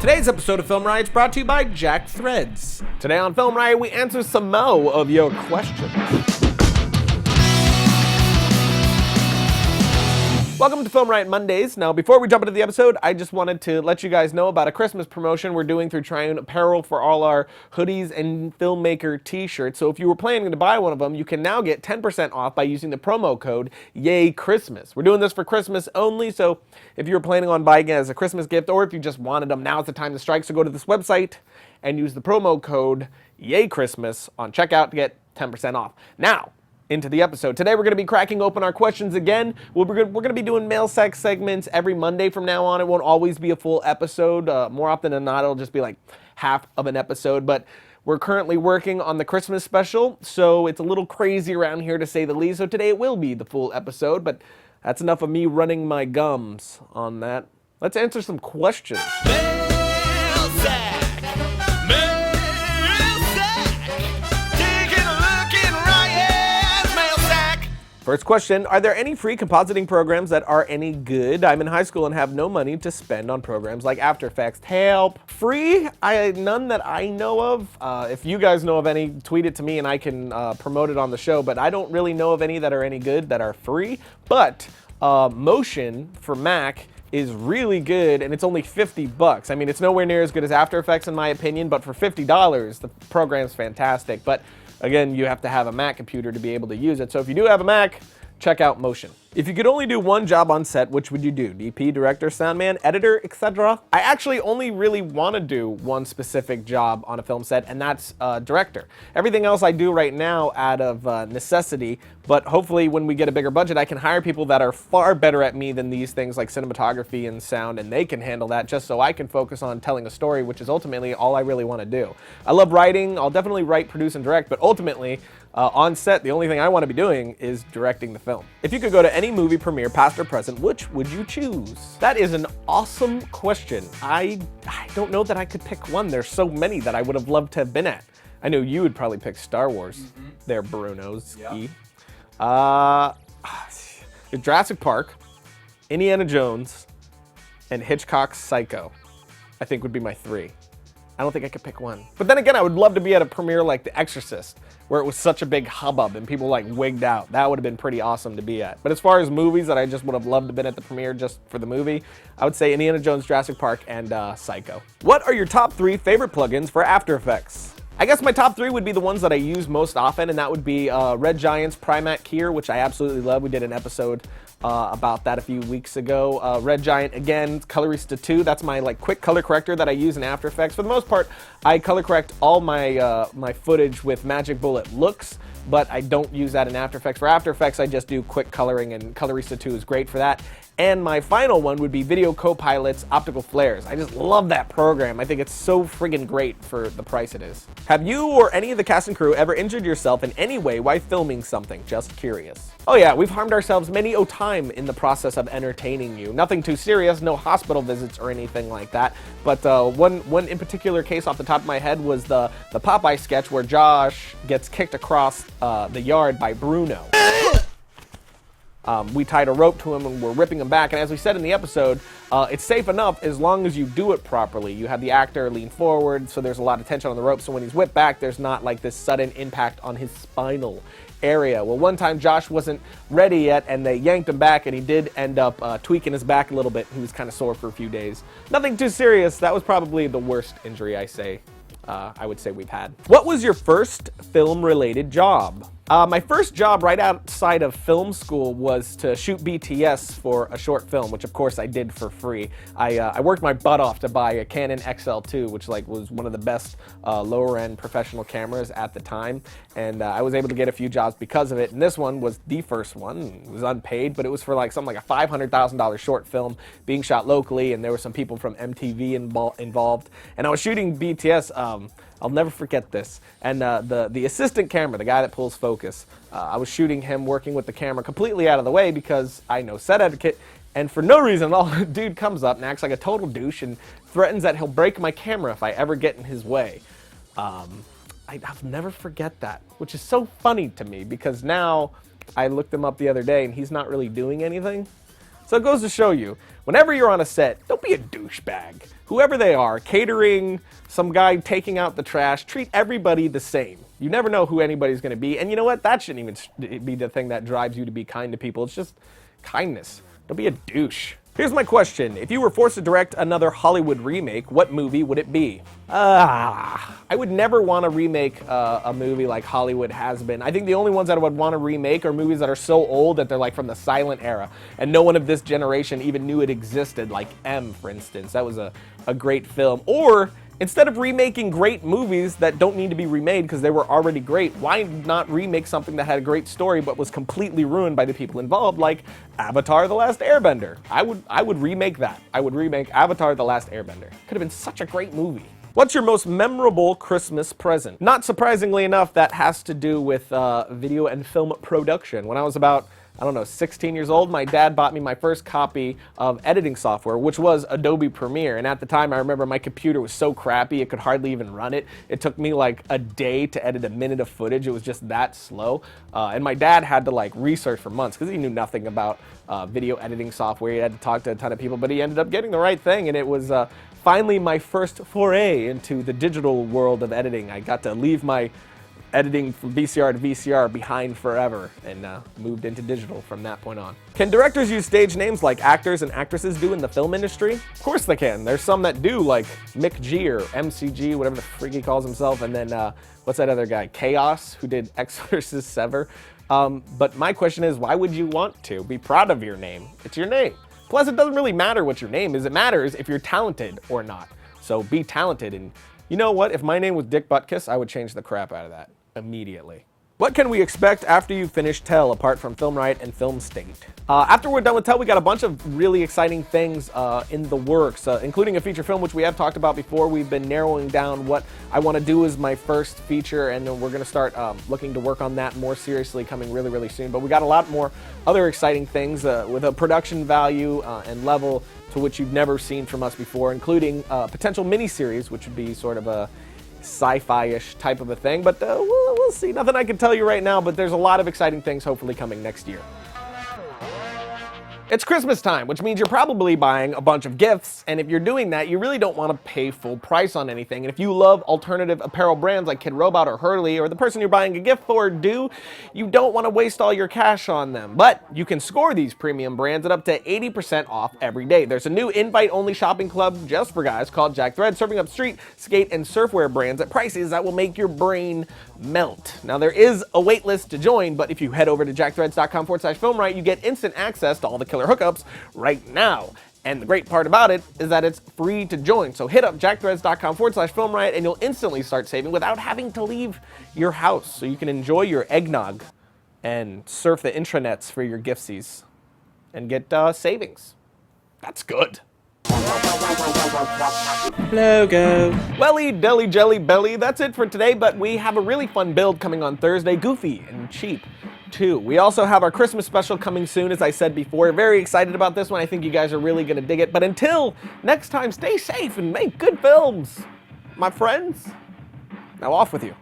Today's episode of Film Riot is brought to you by Jack Threads. Today on Film Riot, we answer some more of your questions. Welcome to Film Riot Mondays. Now, before we jump into the episode, I just wanted to let you guys know about a Christmas promotion we're doing through Triune Apparel for all our hoodies and filmmaker t-shirts. So if you were planning to buy one of them, you can now get 10% off by using the promo code YAYCHRISTMAS. We're doing this for Christmas only, so if you were planning on buying it as a Christmas gift or if you just wanted them, now's the time to strike. So go to this website and use the promo code YAYCHRISTMAS on checkout to get 10% off. Now, into the episode. Today we're going to be cracking open our questions again. We're going to be doing mail sack segments every Monday from now on. It won't always be a full episode. More often than not, it'll just be like half of an episode. But we're currently working on the Christmas special, so it's a little crazy around here to say the least. So today it will be the full episode, but that's enough of me running my gums on that. Let's answer some questions. Mail sack. First question, are there any free compositing programs that are any good? I'm in high school and have no money to spend on programs like After Effects. Help. Free? None that I know of. If you guys know of any, tweet it to me and I can promote it on the show, but I don't really know of any that are any good that are free. But Motion for Mac is really good, and it's only $50. I mean, it's nowhere near as good as After Effects in my opinion, but for $50, the program's fantastic. But again, you have to have a Mac computer to be able to use it. So if you do have a Mac, check out Motion. If you could only do one job on set, which would you do? DP, director, soundman, editor, etc.? I actually only really want to do one specific job on a film set, and that's director. Everything else I do right now out of necessity, but hopefully when we get a bigger budget, I can hire people that are far better at me than these things like cinematography and sound, and they can handle that just so I can focus on telling a story, which is ultimately all I really want to do. I love writing. I'll definitely write, produce, and direct, but ultimately, on set, the only thing I want to be doing is directing the film. If you could go to any movie premiere, past or present, which would you choose? That is an awesome question. I don't know that I could pick one. There's so many that I would have loved to have been at. I know you would probably pick Star Wars. There, Bruno's. Yep. Jurassic Park, Indiana Jones, and Hitchcock's Psycho, I think would be my three. I don't think I could pick one. But then again, I would love to be at a premiere like The Exorcist, where it was such a big hubbub and people like wigged out. That would have been pretty awesome to be at. But as far as movies that I just would have loved to have been at the premiere just for the movie, I would say Indiana Jones, Jurassic Park, and Psycho. What are your top 3 favorite plugins for After Effects? I guess my top 3 would be the ones that I use most often, and that would be Red Giant's Primat Keyer, which I absolutely love. We did an episode about that a few weeks ago. Red Giant, again, Colorista 2. That's my quick color corrector that I use in After Effects. For the most part, I color correct all my my footage with Magic Bullet Looks, but I don't use that in After Effects. For After Effects, I just do quick coloring, and Colorista 2 is great for that. And my final one would be Video Copilot's Optical Flares. I just love that program. I think it's so friggin' great for the price it is. Have you or any of the cast and crew ever injured yourself in any way while filming something? Just curious. Oh yeah, we've harmed ourselves many a time in the process of entertaining you. Nothing too serious, no hospital visits or anything like that. But one in particular case off the top of my head was the Popeye sketch where Josh gets kicked across the yard by Bruno. We tied a rope to him and we're ripping him back. And as we said in the episode, it's safe enough as long as you do it properly. You have the actor lean forward, so there's a lot of tension on the rope. So when he's whipped back, there's not like this sudden impact on his spinal area. Well, one time Josh wasn't ready yet and they yanked him back and he did end up tweaking his back a little bit. He was kind of sore for a few days. Nothing too serious. That was probably the worst injury I would say we've had. What was your first film-related job? My first job right outside of film school was to shoot BTS for a short film, which of course I did for free. I worked my butt off to buy a Canon XL2, which was one of the best lower-end professional cameras at the time, and I was able to get a few jobs because of it. And this one was the first one. It was unpaid, but it was for something like a $500,000 short film being shot locally, and there were some people from MTV involved. And I was shooting BTS. I'll never forget this. And the assistant camera, the guy that pulls focus, I was shooting him working with the camera completely out of the way because I know set etiquette, and for no reason at all, the dude comes up and acts like a total douche and threatens that he'll break my camera if I ever get in his way. I'll never forget that, which is so funny to me because now I looked him up the other day and he's not really doing anything. So it goes to show you, whenever you're on a set, don't be a douchebag. Whoever they are, catering, some guy taking out the trash, treat everybody the same. You never know who anybody's going to be. And you know what? That shouldn't even be the thing that drives you to be kind to people. It's just kindness. Don't be a douche. Here's my question. If you were forced to direct another Hollywood remake, what movie would it be? I would never want to remake a movie like Hollywood has been. I think the only ones that I would want to remake are movies that are so old that they're like from the silent era, and no one of this generation even knew it existed, like M, for instance. That was a great film. Or instead of remaking great movies that don't need to be remade because they were already great, why not remake something that had a great story but was completely ruined by the people involved, like Avatar: The Last Airbender? I would remake that. I would remake Avatar: The Last Airbender. Could have been such a great movie. What's your most memorable Christmas present? Not surprisingly enough, that has to do with video and film production. When I was about, 16 years old, my dad bought me my first copy of editing software, which was Adobe Premiere. And at the time, I remember my computer was so crappy, it could hardly even run it. It took me like a day to edit a minute of footage. It was just that slow. And my dad had to like research for months because he knew nothing about video editing software. He had to talk to a ton of people, but he ended up getting the right thing. And it was finally my first foray into the digital world of editing. I got to leave my editing from VCR to VCR behind forever and moved into digital from that point on. Can directors use stage names like actors and actresses do in the film industry? Of course they can. There's some that do, like Mick G or MCG, whatever the freak he calls himself, and then what's that other guy, Chaos, who did Exorcist Sever. But my question is, why would you want to? Be proud of your name. It's your name. Plus, it doesn't really matter what your name is. It matters if you're talented or not. So be talented. And you know what? If my name was Dick Butkus, I would change the crap out of that immediately. What can we expect after you finish Tell, apart from Film Riot and Film State? After we're done with Tell, we got a bunch of really exciting things in the works, including a feature film, which we have talked about before. We've been narrowing down what I want to do as my first feature, and then we're going to start looking to work on that more seriously coming really, really soon. But we got a lot more other exciting things with a production value and level to which you've never seen from us before, including potential miniseries, which would be sort of a sci-fi-ish type of a thing, but we'll see. Nothing I can tell you right now, but there's a lot of exciting things hopefully coming next year. It's Christmas time, which means you're probably buying a bunch of gifts, and if you're doing that, you really don't want to pay full price on anything. And if you love alternative apparel brands like Kid Robot or Hurley, or the person you're buying a gift for do, you don't want to waste all your cash on them. But you can score these premium brands at up to 80% off every day. There's a new invite-only shopping club just for guys called Jack Thread, serving up street, skate, and surfwear brands at prices that will make your brain melt. Now, there is a wait list to join, but if you head over to jackthreads.com/FilmRiot, you get instant access to all the killer hookups right now. And the great part about it is that it's free to join. So hit up jackthreads.com/FilmRiot and you'll instantly start saving without having to leave your house. So you can enjoy your eggnog and surf the intranets for your giftsies and get savings. That's good. Logo. Welly, deli, jelly, belly, that's it for today, but we have a really fun build coming on Thursday, goofy and cheap too. We also have our Christmas special coming soon, as I said before. Very excited about this one. I think you guys are really gonna dig it, but until next time, stay safe and make good films, my friends. Now off with you.